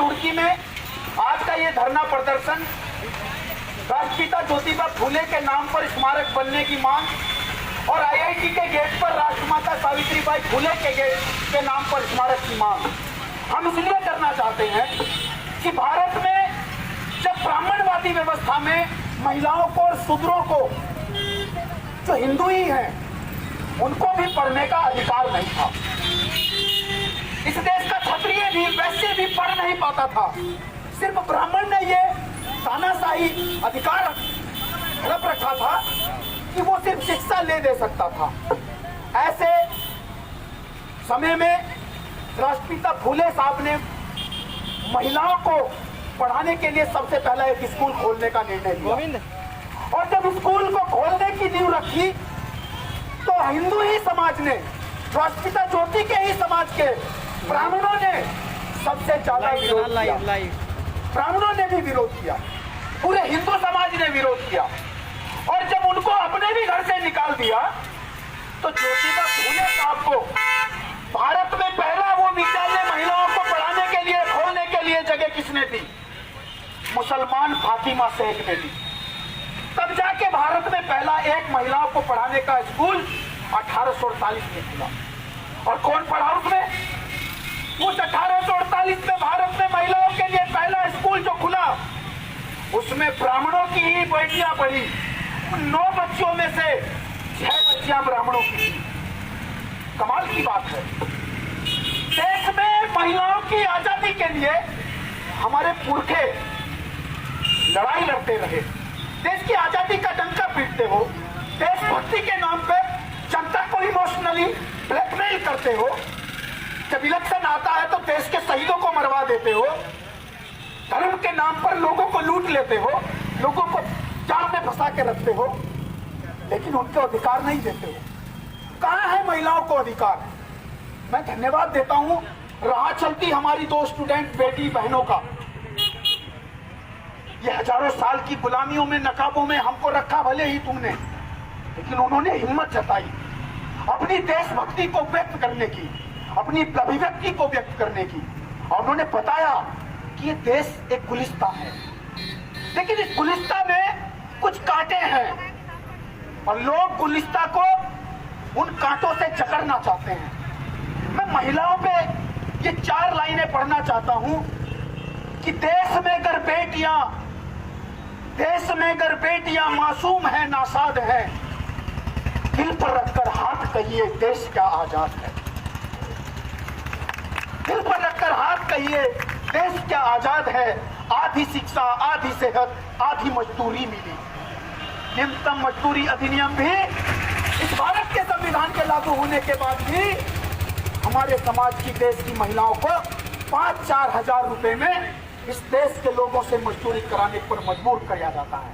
रुड़की में आज का ये धरना प्रदर्शन राष्ट्रपिता ज्योतिबा फूले के नाम पर स्मारक बनने की मांग और आईआईटी के गेट पर राष्ट्रमाता सावित्रीबाई फूले के गेट के नाम पर स्मारक की मांग हम इसलिए करना चाहते हैं कि भारत में जब ब्राह्मणवादी व्यवस्था में महिलाओं को और शूद्रों को, जो हिंदू ही हैं, उनको भी पढ़ने का अधिकार नहीं था। इस देश का क्षत्रिय भी, वैश्य भी पढ़ नहीं पाता था। सिर्फ ब्राह्मण ने ये तानाशाही अधिकार हड़प रखा था कि वो सिर्फ शिक्षा ले दे सकता था। ऐसे समय में राष्ट्रपिता फूले साहब ने महिलाओं को पढ़ाने के लिए सबसे पहला एक स्कूल खोलने का निर्णय लिया और जब स्कूल को खोलने की नींव रखी तो हिंदू ही समाज ने, राष्ट्रपिता ज्योति के ही समाज के ब्राह्मणों ने सबसे ज्यादा विरोध किया। ब्राह्मणों ने भी विरोध किया, पूरे हिंदू समाज ने विरोध किया और जब उनको अपने भी घर से निकाल दिया तो ज्योतिबा फूले साहब को भारत में पहला वो विद्यालय महिलाओं को पढ़ाने के लिए, खोलने के लिए जगह किसने दी? मुसलमान फातिमा शेख ने दी। तब जाके भारत में पहला एक महिलाओं को पढ़ाने का स्कूल 1848 में खुला। और कौन पढ़ा उसमें? उस 1848 में भारत में महिलाओं के लिए पहला स्कूल जो खुला उसमें ब्राह्मणों की ही बेटियां पढ़ी। 9 बच्चियों में से 6 बच्चियां ब्राह्मणों की थी। कमाल की बात है। देश में महिलाओं की आजादी के लिए हमारे पुरखे लड़ाई लड़ते रहे, देश की आजादी का डंका पीटते हो, देशभक्ति के नाम पे जनता को इमोशनली ब्लैकमेल करते हो, जब इलेक्शन आता है तो देश के शहीदों को मरवा देते हो, धर्म के नाम पर लोगों को लूट लेते हो, लोगों को जाल में फंसा के रखते हो, लेकिन उनको अधिकार नहीं देते हो। कहाँ है महिलाओं को अधिकार? मैं धन्यवाद देता हूं राह चलती हमारी 2 स्टूडेंट बेटी बहनों का। ये हजारों साल की गुलामियों में, नकाबों में हमको रखा भले ही तुमने, लेकिन उन्होंने हिम्मत जताई अपनी देशभक्ति को व्यक्त करने की, अपनी अभिव्यक्ति को व्यक्त करने की, और उन्होंने बताया कि ये देश एक गुलिस्ता है, लेकिन इस गुलिस्ता में कुछ कांटे हैं और लोग गुलिस्ता को उन कांटों से जकड़ना चाहते हैं। मैं महिलाओं पे ये 4 लाइनें पढ़ना चाहता हूं कि देश में गर बेटियां मासूम है, नासाद है, दिल पर रखकर हाथ कहिए देश क्या आजाद है। दिल पर रखकर हाथ कहिए देश क्या आजाद है। आधी शिक्षा, आधी सेहत, आधी मजदूरी मिली। न्यूनतम मजदूरी अधिनियम भी इस भारत के संविधान के लागू होने के बाद भी हमारे समाज की, देश की महिलाओं को 5-4 हजार रुपए में इस देश के लोगों से मजदूरी कराने पर मजबूर किया जाता है।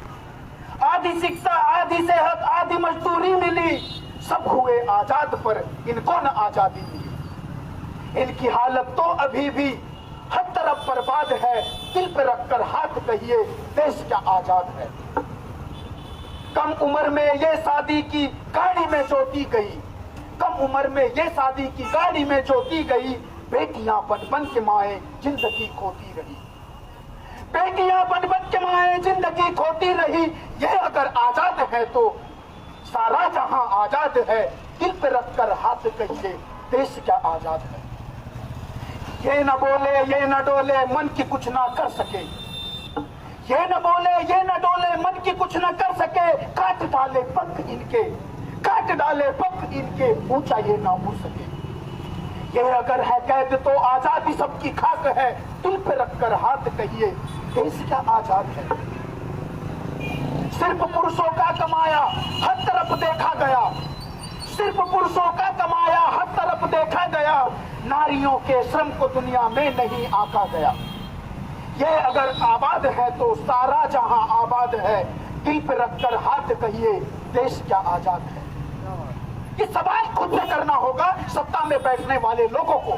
आधी शिक्षा, आधी सेहत, आधी मजदूरी मिली, सब हुए आजाद पर इनको न आजादी मिली। इनकी हालत तो अभी भी हर तरफ बर्बाद है। दिल पे रखकर हाथ कहिए देश क्या आजाद है। कम उम्र में ये शादी की गाड़ी में जोती गई, कम उम्र में ये शादी की गाड़ी में जोती गई, बेटियां बन बन के माए जिंदगी खोती रही। बेटियां बन बन के माए जिंदगी खोती रही। ये अगर आजाद है तो सारा जहां आजाद है। दिल पे रखकर हाथ कहिए देश क्या आजाद है। ये न बोले, ये न डोले, मन की कुछ ना कर सके। ये न बोले, ये न डोले, मन की कुछ न कर सके। काट डाले पंख इनके, काट डाले पंख इनके, ऊंचा ये ना उड़ सके। ये अगर है कैद तो आजादी सबकी खाक है। दिल पे रखकर हाथ कहिए देश क्या आजाद है। सिर्फ पुरुषों का कमाया हर तरफ देखा गया, सिर्फ पुरुषों का कमाया हर तरफ देखा गया। नारियों के श्रम को दुनिया में नहीं आका गया। ये अगर आबाद है तो सारा जहां आबाद है। दिल पे रखकर हाथ कहिए देश क्या आजाद है। ये सवाल खुद से करना होगा सत्ता में बैठने वाले लोगों को।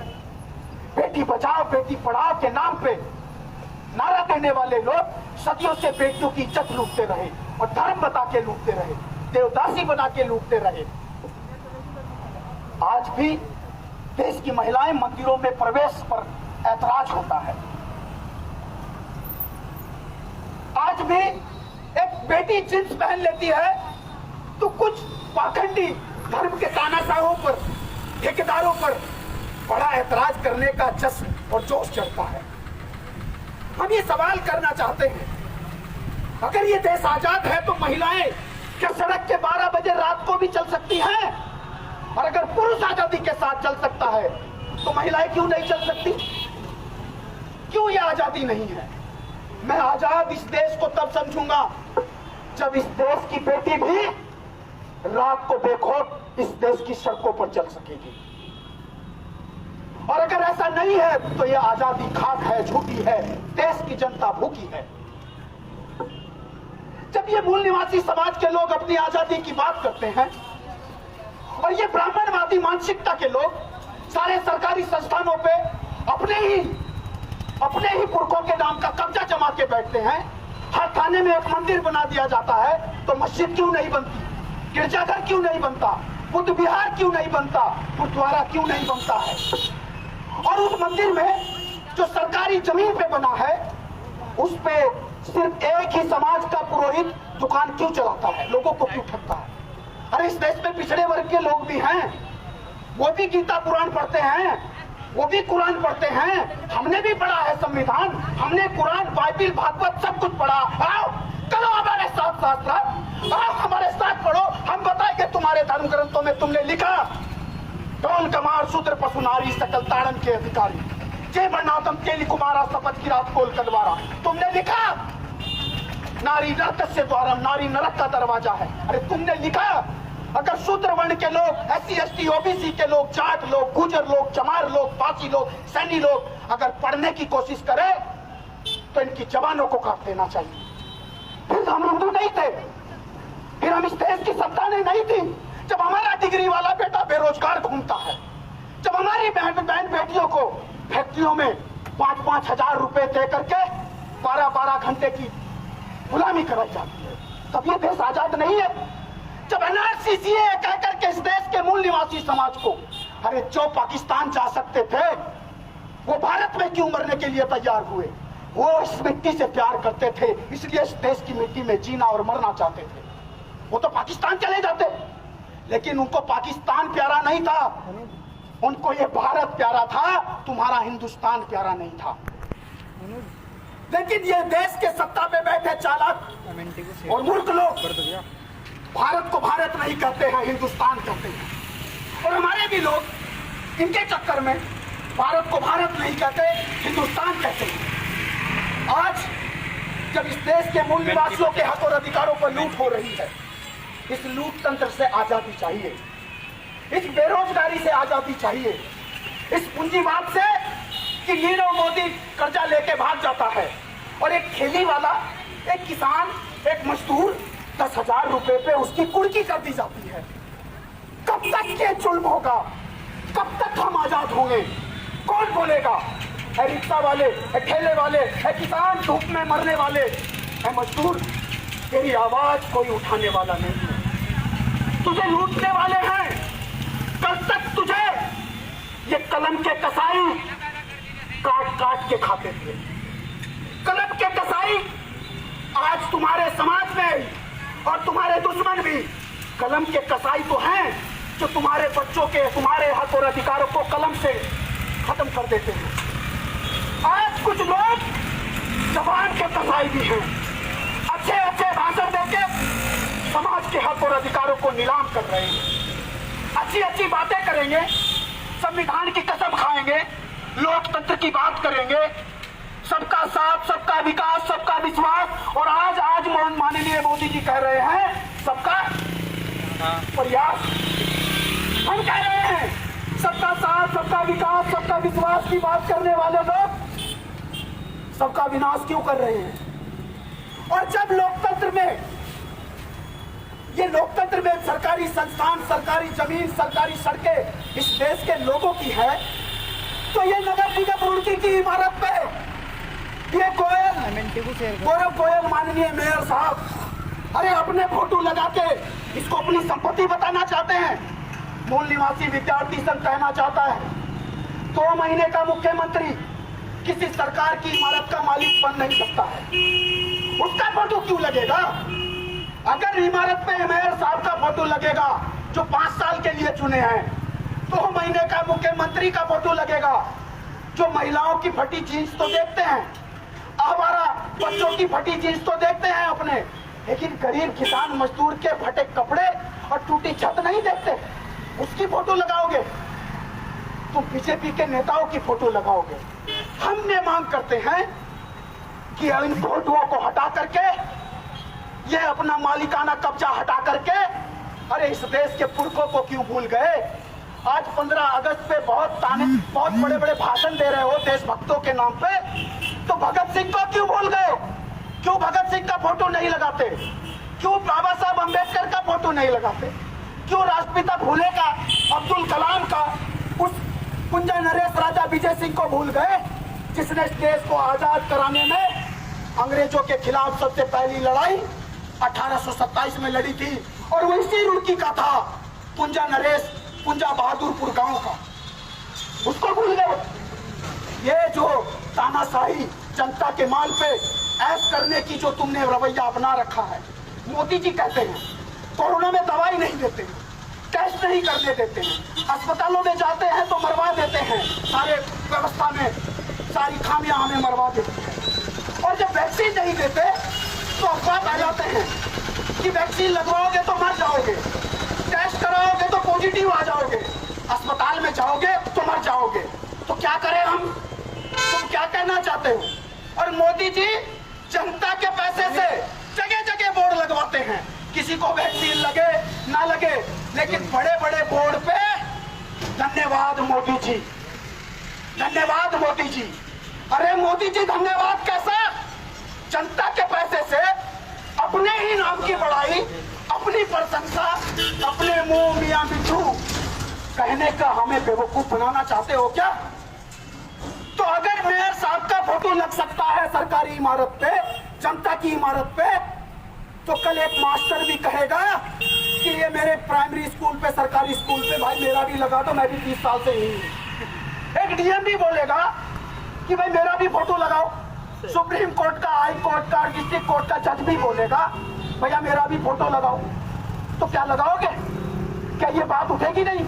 बेटी बचाओ बेटी पढ़ाओ के नाम पे नारा देने वाले लोग सदियों से बेटियों की इज्जत लूटते रहे और धर्म बता के लूटते रहे, देवदासी बना के लूटते रहे। आज भी देश की महिलाएं मंदिरों में प्रवेश पर ऐतराज होता है। आज भी एक बेटी जींस पहन लेती है तो कुछ पाखंडी धर्म के तानाशाहों पर, ठेकेदारों पर बड़ा ऐतराज करने का जश्न और जोश चढ़ता है। हम ये सवाल करना चाहते हैं, अगर ये देश आजाद है तो महिलाएं क्या सड़क के 12 बजे रात को भी चल सकती हैं? और अगर पुरुष आजादी के साथ चल सकता है तो महिलाएं क्यों नहीं चल सकती? क्यों ये आजादी नहीं है? मैं आजाद इस देश को तब समझूंगा जब इस देश की बेटी भी रात को बेखौफ इस देश की सड़कों पर चल सकेगी। और अगर ऐसा नहीं है तो यह आजादी खाक है, झूठी है, देश की जनता भूखी है। जब ये मूल निवासी समाज के लोग अपनी आजादी की बात करते हैं और ये ब्राह्मणवादी मानसिकता के लोग सारे सरकारी संस्थानों पे अपने ही पुरखों के नाम का कब्जा जमा के बैठते हैं, हर थाने में एक मंदिर बना दिया जाता है, तो मस्जिद क्यों नहीं बनती? गिरजाघर क्यों नहीं बनता? बुद्ध विहार क्यों नहीं बनता? गुरुद्वारा क्यों नहीं बनता है? और उस मंदिर में जो सरकारी जमीन पे बना है उस पे सिर्फ एक ही समाज का पुरोहित दुकान क्यों चलाता है? लोगों को क्यों ठगता है? अरे इस देश में पिछड़े वर्ग के लोग भी हैं, वो भी गीता पुराण पढ़ते हैं, वो भी कुरान पढ़ते हैं, हमने भी पढ़ा है संविधान, हमने कुरान, बाइबिल, भागवत सब कुछ पढ़ा। आओ चलो हमारे साथ साथ आओ हमारे साथ पढ़ो, हम बताएंगे तुम्हारे धर्म ग्रंथों में तुमने लिखा डोल कमार शूद्र पशु नारी सकल ताड़न के अधिकारी जय वर्णातम केली कुमारा शपथ की रात कोल कदवारा, तुमने लिखा नारी नरक से द्वारम, नारी नरक का दरवाजा है। अरे तुमने लिखा अगर शूद्र वर्ण के लोग, SC ST OBC के लोग, जाट लोग, गुजर लोग, चमार लोग, पासी लोग, सैनी लोग अगर पढ़ने की कोशिश करें तो इनकी जवानों को काट देना चाहिए। फिर हम हिंदू नहीं थे, फिर हम इस देश की संतानें नहीं थी। जब हमारा डिग्री वाला बेटा बेरोजगार घूमता है, जब हमारी बहन बेटियों को फैक्ट्रियों में 5-5 हजार रुपए दे करके 12-12 घंटे की गुलामी कराई जाती है, तब ये देश आजाद नहीं है। जब NRC CAA कह करके इस देश के मूल निवासी समाज को, अरे जो पाकिस्तान जा सकते थे वो भारत में क्यों मरने के लिए तैयार हुए? वो इस मिट्टी से प्यार करते थे, इसलिए इस देश की मिट्टी में जीना और मरना चाहते थे। वो तो पाकिस्तान चले जाते, लेकिन उनको पाकिस्तान प्यारा नहीं था, उनको ये भारत प्यारा था, तुम्हारा हिंदुस्तान प्यारा नहीं था। लेकिन ये देश के सत्ता पे बैठे चालाक और मूर्ख लोग भारत को भारत नहीं कहते हैं, हिंदुस्तान कहते हैं। और हमारे भी लोग इनके चक्कर में भारत को भारत नहीं कहते, हिंदुस्तान कहते हैं। आज जब इस देश के मूल निवासियों के हक और अधिकारों पर लूट हो रही है, इस लूट तंत्र से आजादी चाहिए, इस बेरोजगारी से आजादी चाहिए, इस पूंजीवाद से कि नीरव मोदी कर्जा लेके भाग जाता है और एक ठेली वाला, एक किसान, एक मजदूर 10,000 रुपए पे उसकी कुर्की कर दी जाती है। कब तक ये जुल्म होगा? कब तक हम आजाद होंगे? कौन बोलेगा? है रिक्शा वाले, है ठेले वाले, है किसान धूप में मरने वाले, है मजदूर, तेरी आवाज कोई उठाने वाला नहीं है। तुझे लूटने वाले हैं, कल तक तुझे ये कलम के कसाई काट काट के खाते थे। कलम के कसाई आज तुम्हारे समाज में और तुम्हारे दुश्मन भी कलम के कसाई तो हैं जो तुम्हारे बच्चों के, तुम्हारे हक और अधिकारों को कलम से खत्म कर देते हैं। आज कुछ लोग जबान के कसाई भी हैं, अच्छे अच्छे भाषण देके समाज के हक और अधिकारों को नीलाम कर रहे हैं, अच्छी अच्छी बातें करेंगे, संविधान की कसम खाएंगे, लोकतंत्र की बात करेंगे, सबका साथ, सबका विकास, सबका विश्वास, और आज माननीय मोदी जी कह रहे हैं सबका प्रयास। हम कह रहे हैं सबका साथ, सबका विकास, सबका विश्वास की बात करने वाले लोग सबका विनाश क्यों कर रहे हैं? और जब लोकतंत्र में, ये लोकतंत्र में सरकारी संस्थान, सरकारी जमीन, सरकारी सड़कें इस देश के लोगों की है, तो ये नगर निगम रुड़की की इमारत पे ये गौरव गोयल माननीय मेयर साहब, अरे अपने फोटो लगा के इसको अपनी संपत्ति बताना चाहते हैं। मूल निवासी विद्यार्थी संघ कहना चाहता है 2 महीने का मुख्यमंत्री किसी सरकार की इमारत का मालिक बन नहीं सकता है। उसका फोटो क्यों लगेगा? अगर इमारत पे मेयर साहब का फोटो लगेगा जो 5 साल के लिए चुने हैं, 2 महीने का मुख्यमंत्री का फोटो लगेगा। जो महिलाओं की फटी जीन्स तो देखते हैं, हमारा बच्चों की फटी जीन्स तो देखते हैं अपने, लेकिन गरीब किसान मजदूर के फटे कपड़े और टूटी छत नहीं देखते। उसकी फोटो लगाओगे तो बीजेपी के नेताओं की फोटो लगाओगे। हमने मांग करते हैं कि इन फोटोओं को हटा करके, ये अपना मालिकाना कब्जा हटा करके, अरे इस देश के पुरखों को क्यों भूल गए? आज 15 अगस्त पे बहुत बड़े बड़े भाषण दे रहे हो देशभक्तों के नाम पे, तो भगत सिंह को क्यों भूल गए? क्यों भगत सिंह का फोटो नहीं लगाते? क्यों बाबा साहब अम्बेडकर का फोटो नहीं लगाते? क्यों राष्ट्रपिता फूले का, अब्दुल कलाम का, उस कुंजा नरेश राजा विजय सिंह को भूल गए जिसने इस देश को आजाद कराने में अंग्रेजों के खिलाफ सबसे पहली लड़ाई 1827 में लड़ी थी, और वो इसी रुड़की का था, कुंजा नरेश, कुंजा बहादुरपुर गांव का। उसको भूल गए। ये जो तानाशाही जनता के माल पे ऐश करने की जो तुमने रवैया अपना रखा है, मोदी जी कहते हैं कोरोना में दवाई नहीं देते हैं, टेस्ट नहीं करने देते हैं, अस्पतालों में जाते हैं तो मरवा देते हैं, सारे व्यवस्था में सारी खामियां हमें मरवा देते हैं, और जब वैक्सीन नहीं देते तो अफवाह फैलाते हैं कि वैक्सीन लगवाओगे तो मर जाओगे, टेस्ट कराओगे तो पॉजिटिव आ जाओगे, अस्पताल में जाओगे तो मर जाओगे। तो क्या करें हम? तुम क्या कहना चाहते हो? और मोदी जी जनता के पैसे से जगह जगह बोर्ड लगवाते हैं, किसी को वैक्सीन लगे ना लगे, लेकिन बड़े बड़े बोर्ड पे धन्यवाद मोदी जी, धन्यवाद मोदी जी। अरे मोदी जी धन्यवाद कैसा? जनता के पैसे से अपने ही नाम की बड़ाई, अपनी प्रशंसा, अपने मुंह मियां मिठू कहने का हमें बेवकूफ बनाना चाहते हो क्या? तो अगर मेयर साहब का फोटो लग सकता है सरकारी इमारत पे, जनता की इमारत पे, तो कल एक मास्टर भी कहेगा कि ये मेरे प्राइमरी स्कूल पे, सरकारी स्कूल पे भाई मेरा भी लगा दो, मैं भी 30 साल से यही हूं। एक डीएम भी बोलेगा कि भाई मेरा भी फोटो लगाओ। सुप्रीम कोर्ट का, हाई कोर्ट का, डिस्ट्रिक्ट कोर्ट का जज भी बोलेगा भैया मेरा भी फोटो लगाओ। तो क्या लगाओगे? क्या ये बात उठेगी नहीं?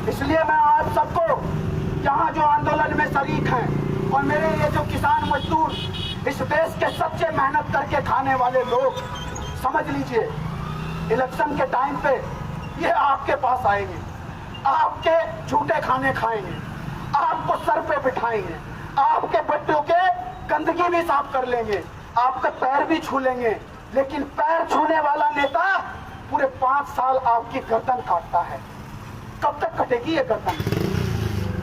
इसलिए मैं आप सबको यहाँ जो आंदोलन में शरीक हैं और मेरे ये जो किसान मजदूर, इस देश के सच्चे मेहनत करके खाने वाले लोग, समझ लीजिए इलेक्शन के टाइम पे ये आपके पास आएंगे, आपके झूठे खाने खाएंगे, आपको सर पे बिठाएंगे, आपके बच्चों के गंदगी भी साफ कर लेंगे, आपके पैर भी छू लेंगे, लेकिन पैर छूने वाला नेता पूरे 5 साल आपकी गर्दन काटता है। कब तक कटेगी ये गर्दन?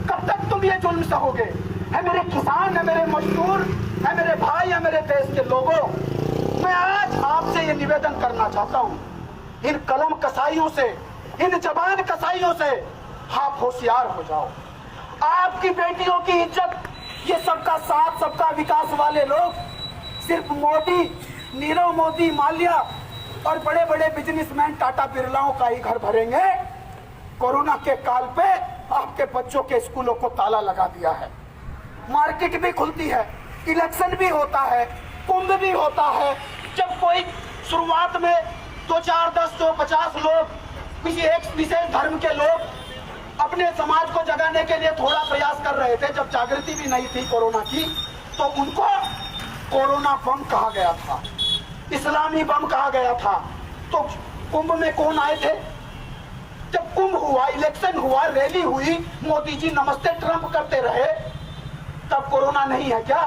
कब तक तुम ये जुल्म सहोगे? है मेरे किसान, है मेरे मजदूर, है मेरे भाई, है मेरे देश के लोगों, मैं आज आपसे ये निवेदन करना चाहता हूँ, इन कलम कसाइयों से, इन जबान कसाइयों से आप होशियार हो जाओ। आपकी बेटियों की इज्जत ये सबका साथ, सबका विकास वाले लोग सिर्फ मोदी, नीरव मोदी, माल्या और बड़े बड़े बिजनेसमैन टाटा बिरलाओं का ही घर भरेंगे। कोरोना के काल पे आपके बच्चों के स्कूलों को ताला लगा दिया है, मार्केट भी खुलती है, इलेक्शन भी होता है, कुंभ भी होता है। जब कोई शुरुआत में 2, 4, 10, 50 लोग, किसी एक विशेष धर्म के लोग अपने समाज को जगाने के लिए थोड़ा प्रयास कर रहे थे, जब जागृति भी नहीं थी कोरोना की, तो उनको कोरोना बम कहा गया था, इस्लामी बम कहा गया था। तो कुंभ में कौन आए थे? जब कुंभ हुआ, इलेक्शन हुआ, रैली हुई, मोदी जी नमस्ते ट्रंप करते रहे, तब कोरोना नहीं है क्या?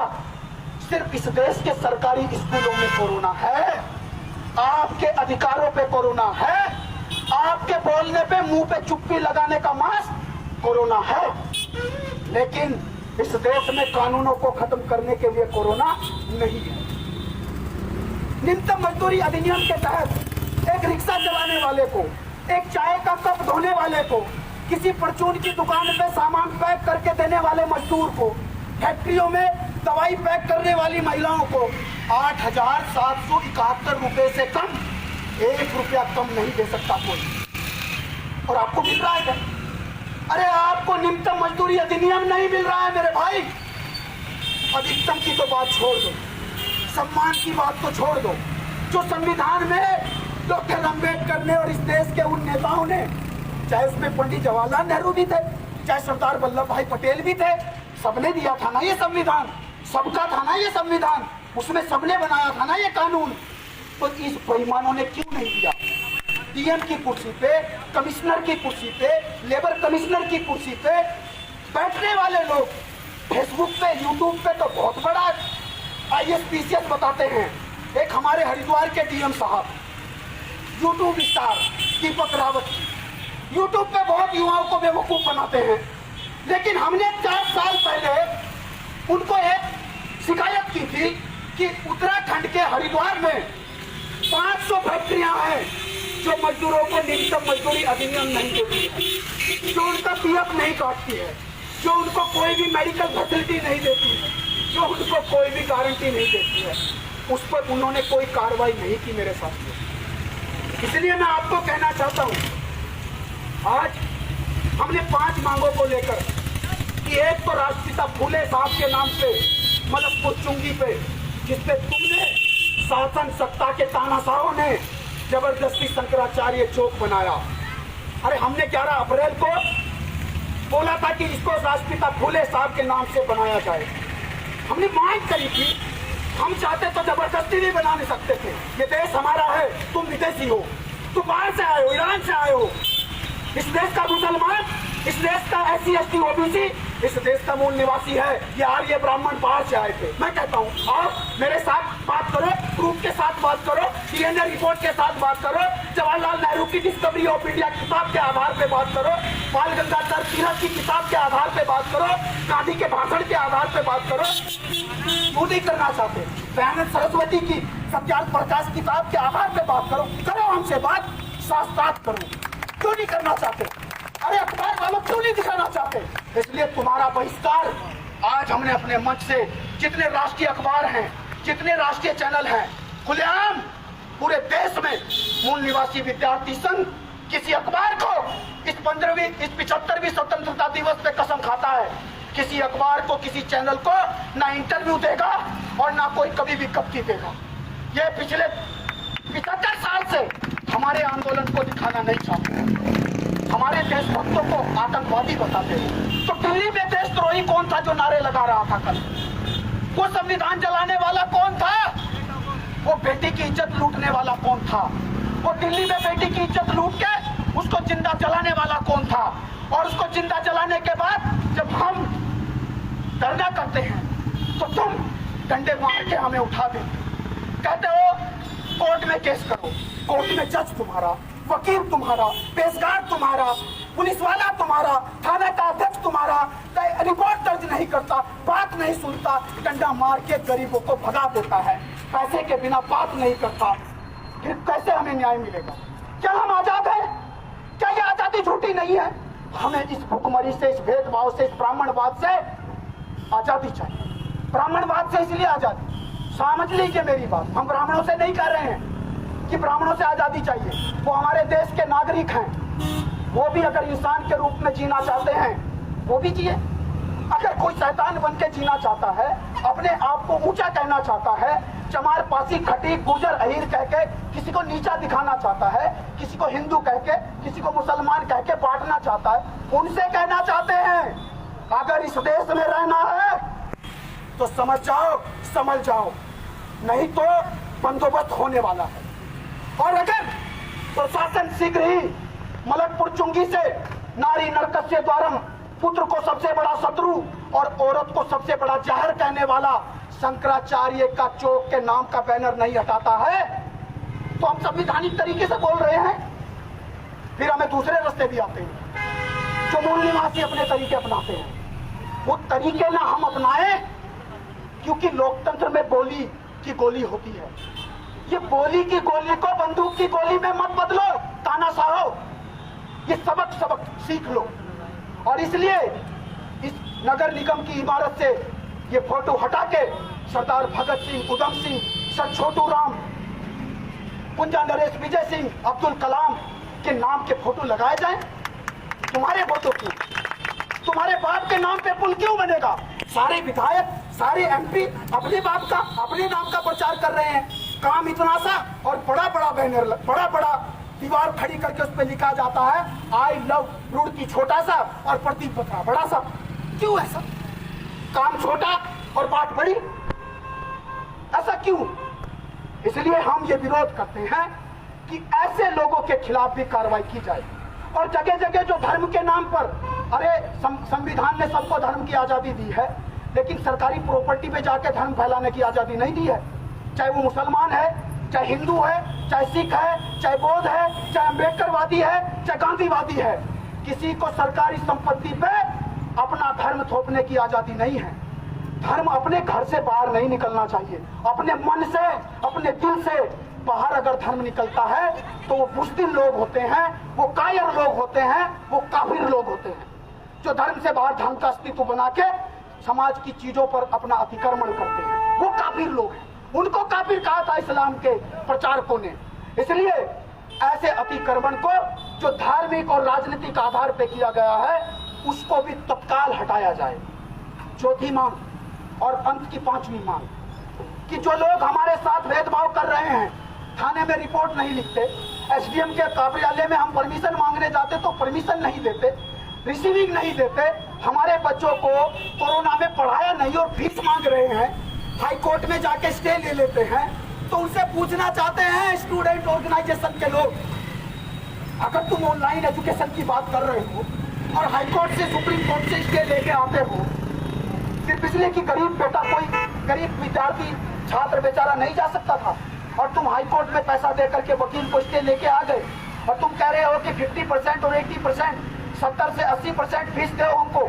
सिर्फ इस देश के सरकारी स्कूलों में कोरोना है, आपके अधिकारों पे कोरोना है, आपके बोलने पे, मुंह पे चुप्पी लगाने का मास्क कोरोना है। लेकिन इस देश में कानूनों को खत्म करने के लिए कोरोना नहीं है। न्यूनतम मजदूरी अधिनियम के तहत एक रिक्शा चलाने वाले को, एक चाय का कप धोने वाले को, किसी परचून की दुकान पे सामान पैक करके देने वाले मजदूर को, फैक्ट्रियों में दवाई पैक करने वाली महिलाओं को 8,771 रुपए से कम, 1 रुपया कम नहीं दे सकता कोई। और आपको मिल रहा है क्या? अरे आपको न्यूनतम मजदूरी अधिनियम नहीं मिल रहा है मेरे भाई। अधिकतम की तो बात छोड़ दो, सम्मान की बात तो छोड़ दो, जो संविधान में डॉक्टर अम्बेडकर ने और इस देश के उन नेताओं ने, चाहे उसमें पंडित जवाहरलाल नेहरू भी थे, चाहे सरदार वल्लभ भाई पटेल भी थे, सबने दिया था ना ये संविधान, सबका था ना ये संविधान, उसमें सबने बनाया था ना ये कानून। तो इस बेईमानों ने क्यों नहीं दिया? डीएम की कुर्सी पे, कमिश्नर की कुर्सी पे, लेबर कमिश्नर की कुर्सी पे बैठने वाले लोग फेसबुक पे, यूट्यूब पे तो बहुत बड़ा IAS PCS बताते हैं। एक हमारे हरिद्वार के डीएम साहब, YouTube star Deepak Rawat, YouTube पे बहुत युवाओं को बेवकूफ बनाते हैं, लेकिन हमने 4 साल पहले उनको एक शिकायत की थी कि उत्तराखंड के हरिद्वार में 500 फैक्ट्रियां हैं जो मजदूरों को न्यूनतम मजदूरी अधिनियम नहीं देती है, जो उनका PF नहीं काटती है, जो उनको कोई भी मेडिकल फैसिलिटी नहीं देती है, जो उनको कोई भी गारंटी नहीं देती है, उस पर उन्होंने कोई कार्रवाई नहीं की मेरे साथ। इसलिए मैं आपको कहना चाहता हूं, आज हमने 5 मांगों को लेकर कि एक तो राष्ट्रपिता फूले साहब के नाम से मलकपुर चुंगी पे, जिसपे तुमने शासन सत्ता के तानाशाहों ने जबरदस्ती शंकराचार्य चौक बनाया। अरे हमने 11 अप्रैल को बोला था कि इसको राष्ट्रपिता फूले साहब के नाम से बनाया जाए, हमने मांग करी थी। हम चाहते तो जबरदस्ती भी बना नहीं सकते थे, ये देश हमारा है, तुम विदेशी हो, तुम बाहर से आए हो, ईरान से आए हो, इस देश का मुसलमान, इस देश का SC ST OBC, इस देश का मूल निवासी है, ये आर्य ब्राह्मण बाहर से आए थे। मैं कहता हूँ आप मेरे साथ बात करो, प्रूफ के साथ बात करो, DNA रिपोर्ट के साथ बात करो, जवाहरलाल नेहरू की डिस्कवरी ऑफ इंडिया किताब के आधार पे बात करो, बाल गंगाधर तिलक की किताब के आधार पे बात करो, गांधी के भाषण के आधार पे बात करो। क्यों नहीं करना चाहते? दयानंद सरस्वती की सत्यार्थ प्रकाश किताब के आधार पे बात करो, करो हमसे बात, साथ साथ करो। क्यों नहीं करना चाहते? अरे अखबार वालों क्यों नहीं दिखाना चाहते? इसलिए तुम्हारा बहिष्कार आज हमने अपने मंच से, जितने राष्ट्रीय अखबार हैं, जितने राष्ट्रीय चैनल हैं, खुलेआम पूरे देश में मूल निवासी विद्यार्थी संघ किसी अखबार को इस 75वीं स्वतंत्रता दिवस पे कसम खाता है, किसी अखबार को, किसी चैनल को ना इंटरव्यू देगा और ना कोई कभी विज्ञप्ति देगा। ये पिछले 75 साल से हमारे आंदोलन को दिखाना नहीं चाहते, हमारे देशभक्तों को आतंकवादी बताते हैं। तो दिल्ली में देशद्रोही कौन था जो नारे लगा रहा था कल? वो संविधान जलाने वाला कौन था? वो बेटी की इज्जत लूटने वाला कौन था? वो दिल्ली में बेटी की इज्जत लूट के उसको जिंदा जलाने वाला कौन था? और उसको जिंदा जलाने के बाद जब हम धरना करते हैं तो तुम डंडे मार के हमें उठा देते, कहते हो कोर्ट में केस करो, कोर्ट में जज तुम्हारा, वकील तुम्हारा, पेशकार तुम्हारा, पुलिस वाला तुम्हारा, थाना का अध्यक्ष तुम्हारा, रिपोर्ट दर्ज नहीं करता, बात नहीं सुनता, डंडा मार के गरीबों को भगा देता है, पैसे के बिना बात नहीं करता, फिर कैसे हमें न्याय मिलेगा? क्या हम आजाद हैं? क्या ये आजादी झूठी नहीं है? हमें इस भुखमरी से, इस भेदभाव से, इस ब्राह्मणवाद से आजादी चाहिए। ब्राह्मणवाद से इसलिए आजादी, समझ लीजिए मेरी बात, हम ब्राह्मणों से नहीं कह रहे हैं कि ब्राह्मणों से आजादी चाहिए, वो हमारे देश के नागरिक हैं, वो भी अगर इंसान के रूप में जीना चाहते हैं वो भी जिए। अगर कोई शैतान बन के जीना चाहता है, अपने आप को ऊंचा कहना चाहता है, चमार पासी खटीक गुजर अहीर कह के किसी को नीचा दिखाना चाहता है, किसी को हिंदू कह के, किसी को मुसलमान कह के बांटना चाहता है, उनसे कहना चाहते हैं अगर इस देश में रहना है तो समझ जाओ, समझ जाओ, नहीं तो बंदोबस्त होने वाला है। और अगर प्रशासन शीघ्र ही मलकपुर चुंगी से नारी नरकस्य द्वारम, पुत्र को सबसे बड़ा शत्रु और औरत को सबसे बड़ा जहर कहने वाला शंकराचार्य का चौक के नाम का बैनर नहीं हटाता है तो हम संवैधानिक तरीके से बोल रहे हैं, फिर हमें दूसरे रास्ते भी आते हैं जो मूल निवासी अपने तरीके अपनाते हैं। वो तरीके ना हम अपनाएं, क्योंकि लोकतंत्र में बोली की गोली होती है। ये बोली की गोली को बंदूक की गोली में मत बदलो तानाशाहो, ये सबक सीख लो। और इसलिए इस नगर निगम की इमारत से ये फोटो हटा के सरदार भगत सिंह, उधम सिंह, सर छोटू राम, कुंजा नरेश, विजय सिंह, अब्दुल कलाम के नाम के फोटो लगाए जाएं। तुम्हारे फोटो क्यों? तुम्हारे बाप के नाम पे पुल क्यों बनेगा? सारे विधायक, सारे एमपी अपने बाप का, अपने नाम का प्रचार कर रहे हैं। काम इतना सा और बड़ा बड़ा बैनर, बड़ा बड़ा दीवार खड़ी करके उस पर लिखा जाता है आई लव रुड़की छोटा सा और प्रदीप बत्रा बड़ा सा। क्यों ऐसा? काम छोटा और बात बड़ी, ऐसा क्यों? इसलिए हम ये विरोध करते हैं कि ऐसे लोगों के खिलाफ भी कार्रवाई की जाए। और जगह जगह जो धर्म के नाम पर, अरे संविधान ने सबको धर्म की आजादी दी है, लेकिन सरकारी प्रॉपर्टी पे जाके धर्म फैलाने की आजादी नहीं दी है। चाहे वो मुसलमान है, चाहे हिंदू है, चाहे सिख है, चाहे बौद्ध है, चाहे अम्बेडकरवादी है, चाहे गांधीवादी है, किसी को सरकारी संपत्ति पे अपना धर्म थोपने की आजादी नहीं है। धर्म अपने घर से बाहर नहीं निकलना चाहिए। अपने मन से, अपने दिल से बाहर अगर धर्म निकलता है तो वो बुज़दिल लोग होते हैं, वो कायर लोग होते हैं, वो काफिर लोग होते हैं। जो धर्म से बाहर धर्म का अस्तित्व बना के समाज की चीजों पर अपना अतिक्रमण करते हैं, वो काफिर लोग हैं। उनको काफिर कहा था इस्लाम के प्रचारकों ने। इसलिए ऐसे अतिक्रमण को जो धार्मिक और राजनीतिक आधार पर किया गया है उसको भी तत्काल हटाया जाए। चौथी मांग और अंत की पांचवी मांग कि जो लोग हमारे साथ भेदभाव कर रहे हैं, थाने में रिपोर्ट नहीं लिखते, एसडीएम के कार्यालय में हम परमिशन मांगने जाते तो परमिशन नहीं देते, रिसीविंग नहीं देते, हमारे बच्चों को कोरोना में पढ़ाया नहीं और फीस मांग रहे हैं, हाई कोर्ट में जाके स्टे ले लेते हैं, तो उनसे पूछना चाहते हैं स्टूडेंट ऑर्गेनाइजेशन के लोग, अगर तुम ऑनलाइन एजुकेशन की बात कर रहे हो और हाई कोर्ट से, सुप्रीम कोर्ट से स्टे लेके आते हो, सिर्फ इसलिए कि गरीब बेटा, कोई गरीब विद्यार्थी छात्र बेचारा नहीं जा सकता था, और तुम हाई कोर्ट में पैसा दे करके वकील को स्टे लेके आ गए, और तुम कह रहे हो कि 50% और 80%, 70 से 80% फीस दो हमको,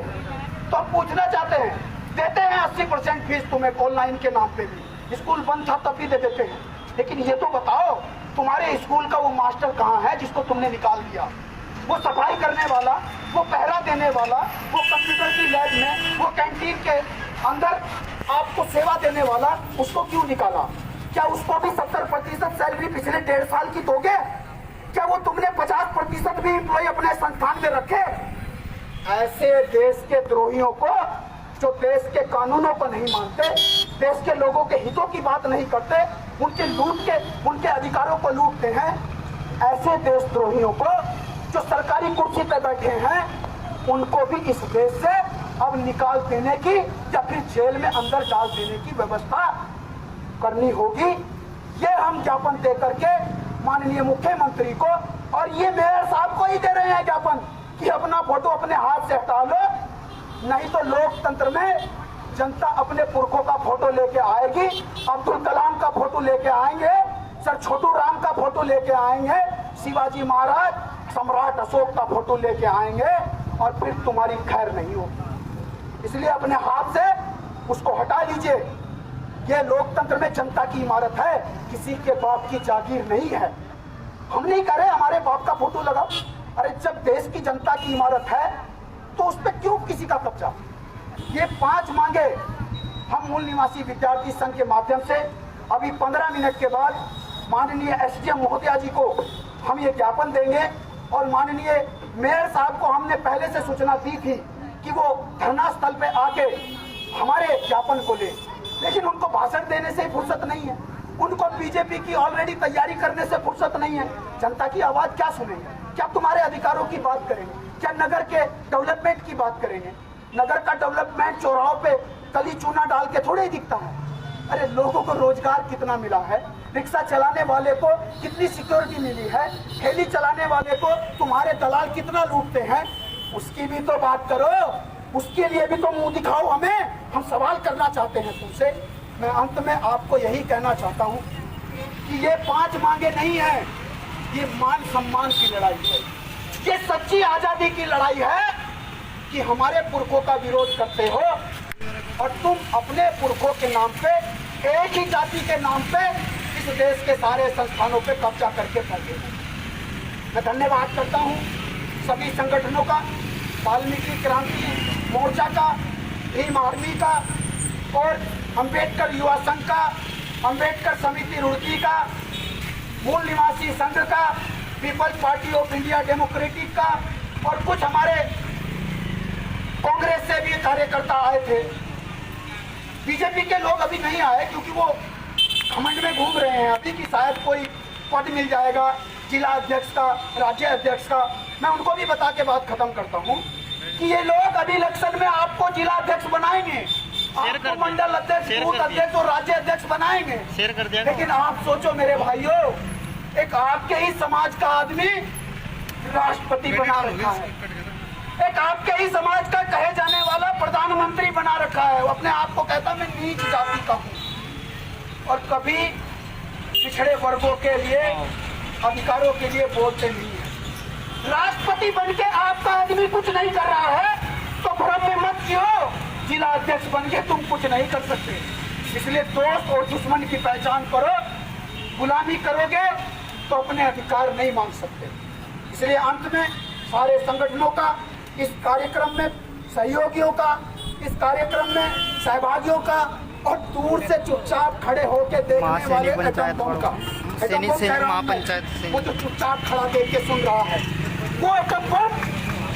तो हम पूछना चाहते हैं, देते हैं 80% फीस तुम्हें ऑनलाइन के नाम पे भी, स्कूल बंद था तब भी दे देते हैं, लेकिन ये तो बताओ तुम्हारे स्कूल का वो मास्टर कहाँ है जिसको तुमने निकाल दिया? वो सफाई करने वाला, वो पहरा देने वाला, वो कंप्यूटर की लैब में, वो कैंटीन के अंदर आपको सेवा देने वाला, उसको क्यों निकाला? क्या उसको भी 70% सैलरी पिछले 1.5 साल की दोगे? क्या वो तुमने 50% भी एम्प्लॉय अपने संस्थान में रखे? ऐसे देश के द्रोहियों को, जो देश के कानूनों को नहीं मानते, देश के लोगों के हितों की बात नहीं करते, उनके अधिकारों को लूटते हैं, ऐसे देशद्रोहियों को जो सरकारी कुर्सी पर बैठे हैं, उनको भी इस देश से अब निकाल देने की या फिर जेल में अंदर डाल देने की व्यवस्था करनी होगी। ये हम ज्ञापन दे करके माननीय मुख्यमंत्री को और ये मेयर साहब को ही दे रहे हैं ज्ञापन कि अपना फोटो अपने हाथ से हटा लो, नहीं तो लोकतंत्र में जनता अपने पुरखों का फोटो लेके आएगी, अब्दुल कलाम का फोटो लेके आएंगे, सर छोटू राम का फोटो लेके आएंगे, शिवाजी महाराज, सम्राट अशोक का फोटो लेके आएंगे और फिर तुम्हारी खैर नहीं होगी। इसलिए अपने हाथ से उसको हटा लीजिए। ये लोकतंत्र में जनता की इमारत है, किसी के बाप की जागीर नहीं है। हम नहीं कह रहे हमारे बाप का फोटो लगाओ, अरे जब देश की जनता की इमारत है तो उस पर क्यों किसी का कब्जा? ये 5 मांगे हम मूल निवासी विद्यार्थी संघ के माध्यम से अभी 15 मिनट के बाद माननीय एसडीएम महोदया जी को हम ये ज्ञापन देंगे, और माननीय मेयर साहब को हमने पहले से सूचना दी थी कि वो धरना स्थल पे आके हमारे ज्ञापन को ले, लेकिन उनको भाषण देने से फुर्सत नहीं है, उनको बीजेपी की ऑलरेडी तैयारी करने से फुर्सत नहीं है। जनता की आवाज क्या सुनेंगे? क्या तुम्हारे अधिकारों की बात करेंगे? क्या नगर के डेवलपमेंट की बात करेंगे? नगर का डेवलपमेंट चौराहों पे कली चूना डाल के थोड़े ही दिखता है। अरे लोगों को रोजगार कितना मिला है, रिक्शा चलाने वाले को कितनी सिक्योरिटी मिली है, ठेली चलाने वाले को तुम्हारे दलाल कितना लूटते हैं, उसकी भी तो बात करो, उसके लिए भी तो मुंह दिखाओ हमें। हम सवाल करना चाहते हैं तुमसे। मैं अंत में आपको यही कहना चाहता हूँ कि ये 5 मांगे नहीं है, ये मान सम्मान की लड़ाई है, ये सच्ची आजादी की लड़ाई है कि हमारे पुरखों का विरोध करते हो और तुम अपने पुरखों के नाम पे, एक ही जाति के नाम पे इस देश के सारे संस्थानों पे कब्जा करके बैठे हो। मैं धन्यवाद करता हूँ सभी संगठनों का, वाल्मीकि क्रांति मोर्चा का, भीम आर्मी का और अंबेडकर युवा संघ का, अंबेडकर समिति रुड़की का, मूल निवासी संघ का, peoples party of India democratic का, और कुछ हमारे कांग्रेस से भी कार्यकर्ता आए थे। बीजेपी के लोग अभी नहीं आए क्योंकि वो घमंड में घूम रहे हैं अभी कि शायद कोई पद मिल जाएगा जिला अध्यक्ष का, राज्य अध्यक्ष का। मैं उनको भी बता के बात खत्म करता हूँ कि ये लोग अभी इलेक्शन में आपको जिला अध्यक्ष बनाएंगे, आपको मंडल अध्यक्ष, बूथ अध्यक्ष और राज्य अध्यक्ष बनाएंगे। लेकिन आप सोचो मेरे भाइयों, एक आपके ही समाज का आदमी राष्ट्रपति बना रखा है, एक आपके ही समाज का कहे जाने वाला प्रधानमंत्री बना रखा है। वो अपने आप को कहता मैं नीच जाति का हूँ और कभी पिछड़े वर्गों के लिए, अधिकारों के लिए बोलते नहीं है। राष्ट्रपति बनके आपका आदमी कुछ नहीं कर रहा है तो भ्रम में मत जियो, जिला अध्यक्ष बनके तुम कुछ नहीं कर सकते। इसलिए दोस्त और दुश्मन की पहचान करो। गुलामी करोगे तो अपने अधिकार नहीं मांग सकते। इसलिए अंत में सारे संगठनों का, इस कार्यक्रम में सहयोगियों का, इस कार्यक्रम में सहभागियों का और दूर से चुपचाप खड़े होकर देखने वाले वो जो चुपचाप खड़ा देख के सुन रहा है, वो एटम बम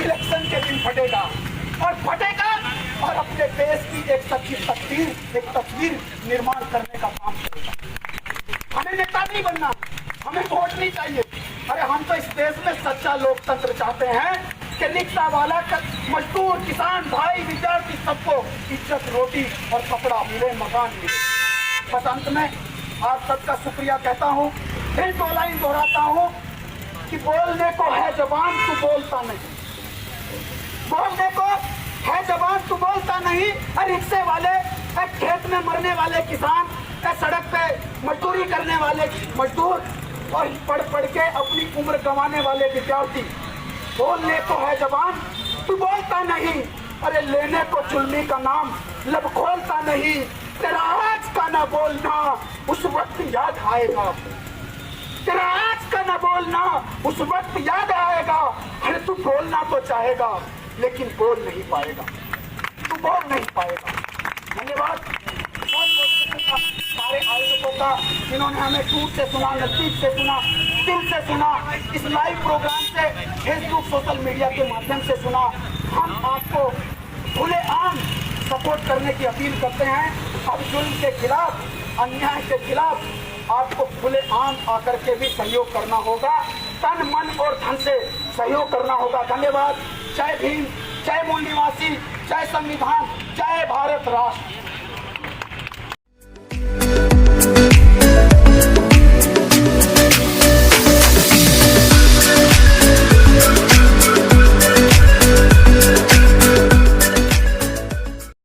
इलेक्शन के दिन फटेगा और फटेगा और अपने देश की एक सच्ची तस्वीर, एक तस्वीर निर्माण करने का काम करेगा। हमें नेता नहीं बनना, हमें वोट नहीं चाहिए। अरे हम तो इस देश में सच्चा लोकतंत्र चाहते हैं कि रिक्शा वाला, मजदूर, किसान, भाई, विद्यार्थी सबको इज्जत, रोटी और कपड़ा मिले, मकान मिले। बस अंत में आप सबका शुक्रिया कहता हूँ। फिर 2 लाइन दोहराता हूँ कि बोलने को है जबान तू बोलता नहीं, बोलने को है जबान तू बोलता नहीं। रिक्शे वाले, खेत में मरने वाले किसान, सड़क पे मजदूरी करने वाले मजदूर और पढ़ पढ़ के अपनी उम्र गंवाने वाले विद्यार्थी, बोलने को है जबान तू बोलता नहीं। अरे लेने को चुल्मी का नाम लब खोलता नहीं। तेरा आज का ना बोलना उस वक्त याद आएगा, तेरा आज का ना बोलना उस वक्त याद आएगा। अरे तू बोलना तो चाहेगा लेकिन बोल नहीं पाएगा, तू बोल नहीं पाएगा। धन्यवाद सारे आयोजकों का, जिन्होंने हमें दूर से सुना, नजदीक से सुना, दिल से सुना, इस लाइव प्रोग्राम से फेसबुक, सोशल मीडिया के माध्यम से सुना। हम आपको खुलेआम सपोर्ट करने की अपील करते हैं। अब जुल्म के खिलाफ, अन्याय के खिलाफ आपको खुलेआम आकर के भी सहयोग करना होगा, तन मन और धन से सहयोग करना होगा। धन्यवाद। जय भीम, जय मूल निवासी, जय संविधान, जय भारत राष्ट्र।